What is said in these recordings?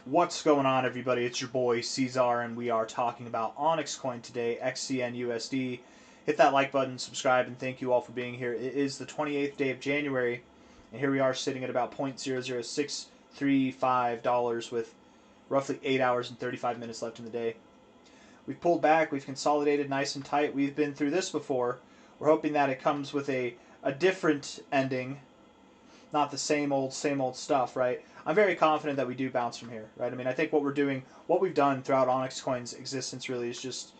What's going on, everybody? It's your boy C-Zar, and we are talking about OnyxCoin today, XCN USD. Hit that like button, subscribe, and thank you all for being here. It is the 28th day of January, and here we are sitting at about $0.00635 with roughly 8 hours and 35 minutes left in the day. We've pulled back, we've consolidated nice and tight. We've been through this before. We're hoping that it comes with a different ending, not the same old stuff, right? I'm very confident that we do bounce from here, right? I mean, I think what we've done throughout OnyxCoin's existence really is just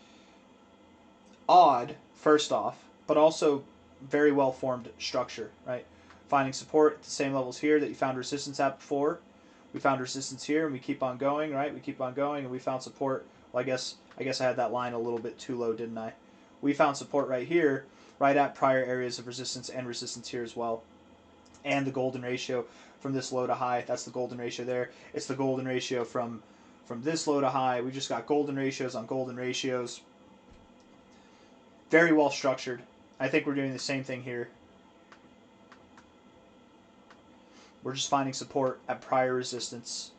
odd, first off, but also very well formed structure, right? Finding support at the same levels here that you found resistance at before. We found resistance here, and we keep on going, right? We keep on going, and we found support. Well, I guess I had that line a little bit too low, didn't I? We found support right here, right at prior areas of resistance and resistance here as well. And the golden ratio from this low to high, that's the golden ratio there. It's the golden ratio from this low to high. We just got golden ratios on golden ratios. Very well structured. I think we're doing the same thing here. We're just finding support at prior resistance.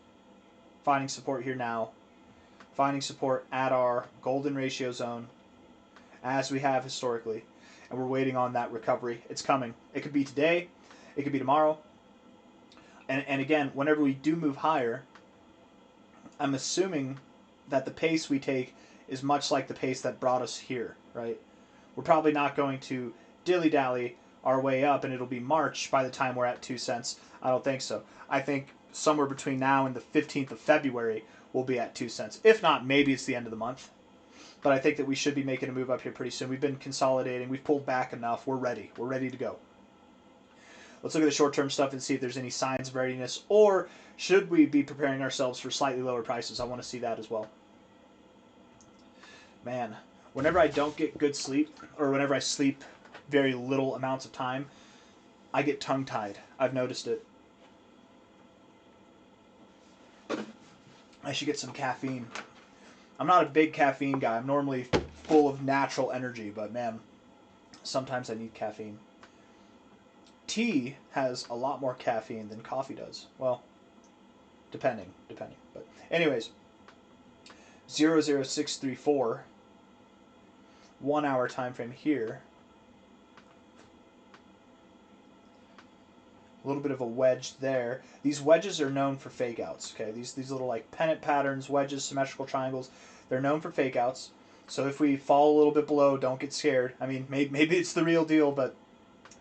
Finding support here now. Finding support at our golden ratio zone, as we have historically. And we're waiting on that recovery. It's coming. It could be today. It could be tomorrow. And again, whenever we do move higher, I'm assuming that the pace we take is much like the pace that brought us here, right? We're probably not going to dilly-dally our way up and it'll be March by the time we're at 2 cents. I don't think so. I think somewhere between now and the 15th of February we'll be at 2 cents. If not, maybe it's the end of the month. But I think that we should be making a move up here pretty soon. We've been consolidating. We've pulled back enough. We're ready. We're ready to go. Let's look at the short-term stuff and see if there's any signs of readiness, or should we be preparing ourselves for slightly lower prices? I want to see that as well. Man, whenever I don't get good sleep, or whenever I sleep very little amounts of time, I get tongue-tied. I've noticed it. I should get some caffeine. I'm not a big caffeine guy. I'm normally full of natural energy, but man, sometimes I need caffeine. Tea has a lot more caffeine than coffee does. Well, depending. But anyways, 00634, 1 hour time frame here. A little bit of a wedge there. These wedges are known for fake outs. Okay, these little like pennant patterns, wedges, symmetrical triangles. They're known for fake outs. So if we fall a little bit below, don't get scared. I mean, maybe it's the real deal, but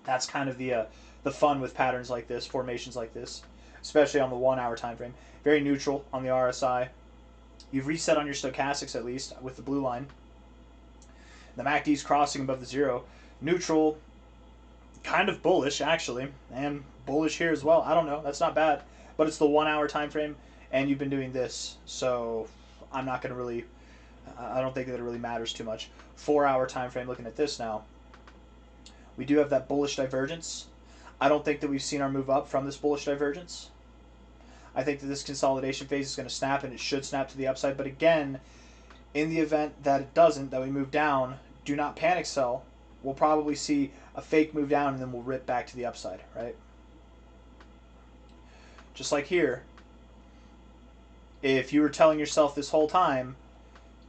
that's kind of the fun with patterns like this, formations like this, especially on the 1 hour time frame. Very neutral on the RSI. You've reset on your stochastics at least with the blue line. The MACD's crossing above the zero. Neutral, kind of bullish actually, and bullish here as well. I don't know, that's not bad, but it's the 1 hour time frame, and you've been doing this, so I'm not going to really, I don't think that it really matters too much. 4 hour time frame, looking at this now. We do have that bullish divergence. I don't think that we've seen our move up from this bullish divergence. I think that this consolidation phase is going to snap, and it should snap to the upside. But again, in the event that it doesn't, that we move down, do not panic sell. We'll probably see a fake move down, and then we'll rip back to the upside, right? Just like here. If you were telling yourself this whole time,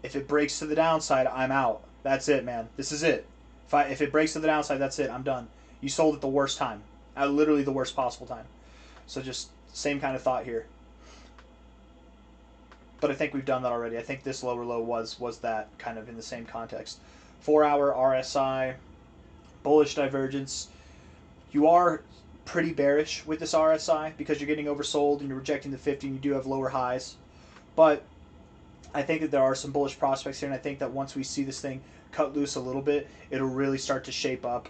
if it breaks to the downside, I'm out. That's it, man. This is it. If it breaks to the downside, that's it. I'm done. You sold at the worst time. At literally the worst possible time. So just same kind of thought here. But I think we've done that already. I think this lower low was that kind of in the same context. 4 hour RSI, bullish divergence. You are pretty bearish with this RSI because you're getting oversold and you're rejecting the 50 and you do have lower highs. But I think that there are some bullish prospects here, and I think that once we see this thing cut loose a little bit, it'll really start to shape up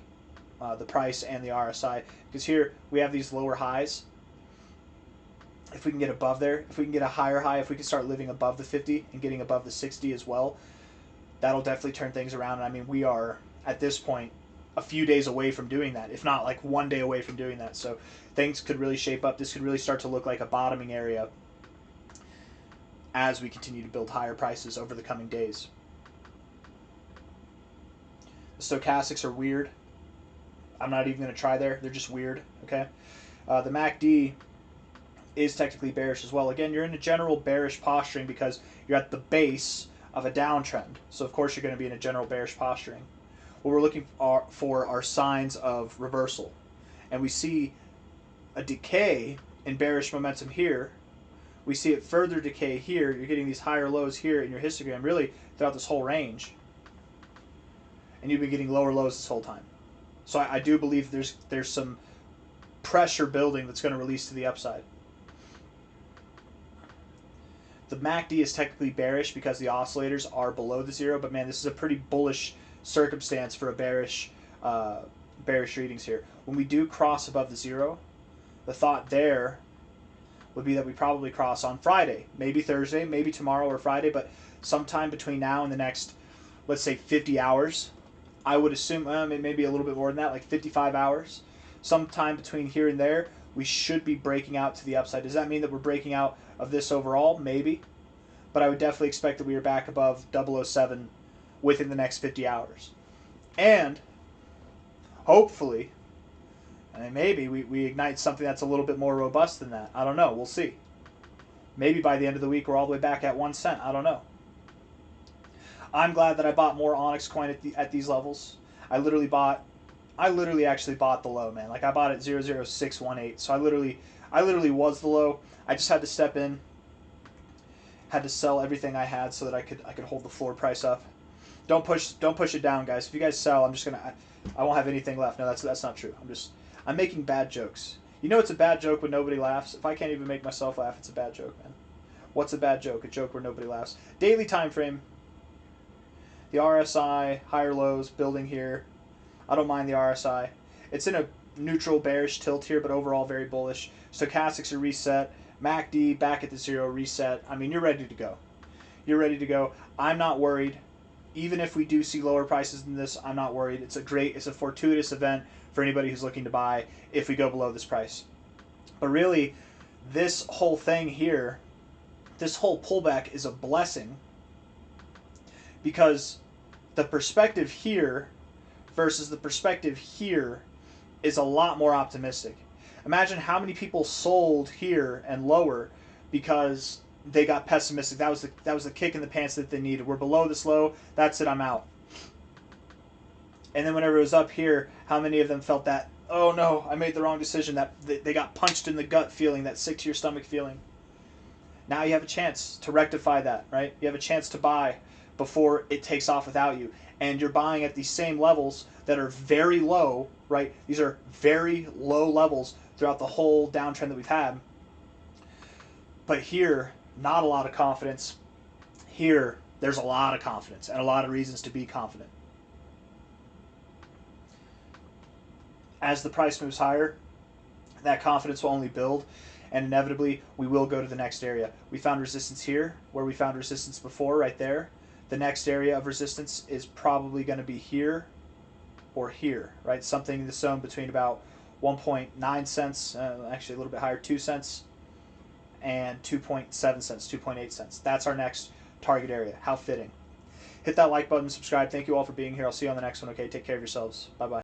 the price and the RSI. Because here we have these lower highs. If we can get above there, if we can get a higher high, if we can start living above the 50 and getting above the 60 as well, that'll definitely turn things around. And I mean, we are at this point a few days away from doing that, if not like 1 day away from doing that. So things could really shape up. This could really start to look like a bottoming area as we continue to build higher prices over the coming days. The stochastics are weird. I'm not even going to try there. They're just weird, okay? The MACD is technically bearish as well. Again, you're in a general bearish posturing because you're at the base of a downtrend. So of course you're going to be in a general bearish posturing. What we're looking for are signs of reversal. And we see a decay in bearish momentum here. We see it further decay here. You're getting these higher lows here in your histogram, really throughout this whole range. And you've been getting lower lows this whole time. So I do believe there's some pressure building that's going to release to the upside. The MACD is technically bearish because the oscillators are below the zero, but man, this is a pretty bullish circumstance for a bearish readings here. When we do cross above the zero, the thought there would be that we probably cross on Friday, maybe Thursday, maybe tomorrow or Friday, but sometime between now and the next, let's say 50 hours, I would assume maybe a little bit more than that, like 55 hours, sometime between here and there, we should be breaking out to the upside. Does that mean that we're breaking out of this overall? Maybe. But I would definitely expect that we are back above 007 within the next 50 hours. And hopefully, and maybe we ignite something that's a little bit more robust than that. I don't know. We'll see. Maybe by the end of the week we're all the way back at 1 cent. I don't know. I'm glad that I bought more OnyxCoin at these levels. I literally actually bought the low, man. Like I bought it 00618. So I literally was the low. I just had to step in, had to sell everything I had so that I could hold the floor price up. Don't push it down, guys. If you guys sell, I won't have anything left. No, that's not true. I'm making bad jokes. You know it's a bad joke when nobody laughs. If I can't even make myself laugh, it's a bad joke, man. What's a bad joke? A joke where nobody laughs. Daily time frame. The RSI, higher lows, building here. I don't mind the RSI. It's in a neutral bearish tilt here, but overall very bullish. Stochastics are reset. MACD back at the zero, reset. I mean, you're ready to go. You're ready to go. I'm not worried. Even if we do see lower prices than this, I'm not worried. It's a fortuitous event for anybody who's looking to buy if we go below this price. But really, this whole thing here, this whole pullback is a blessing because the perspective here versus the perspective here is a lot more optimistic. Imagine how many people sold here and lower because they got pessimistic. That was the kick in the pants that they needed. We're below this low. That's it. I'm out. And then whenever it was up here, how many of them felt that, oh no, I made the wrong decision, that they got punched in the gut feeling, that sick to your stomach feeling. Now you have a chance to rectify that, right? You have a chance to buy before it takes off without you. And you're buying at these same levels that are very low, right? These are very low levels throughout the whole downtrend that we've had. But here, not a lot of confidence. Here, there's a lot of confidence and a lot of reasons to be confident. As the price moves higher, that confidence will only build, and inevitably we will go to the next area. We found resistance here, where we found resistance before, right there. The next area of resistance is probably going to be here or here, right? Something in the zone between about 1.9 cents, actually a little bit higher, 2 cents, and 2.7 cents, 2.8 cents. That's our next target area. How fitting. Hit that like button, subscribe. Thank you all for being here. I'll see you on the next one, okay? Take care of yourselves. Bye-bye.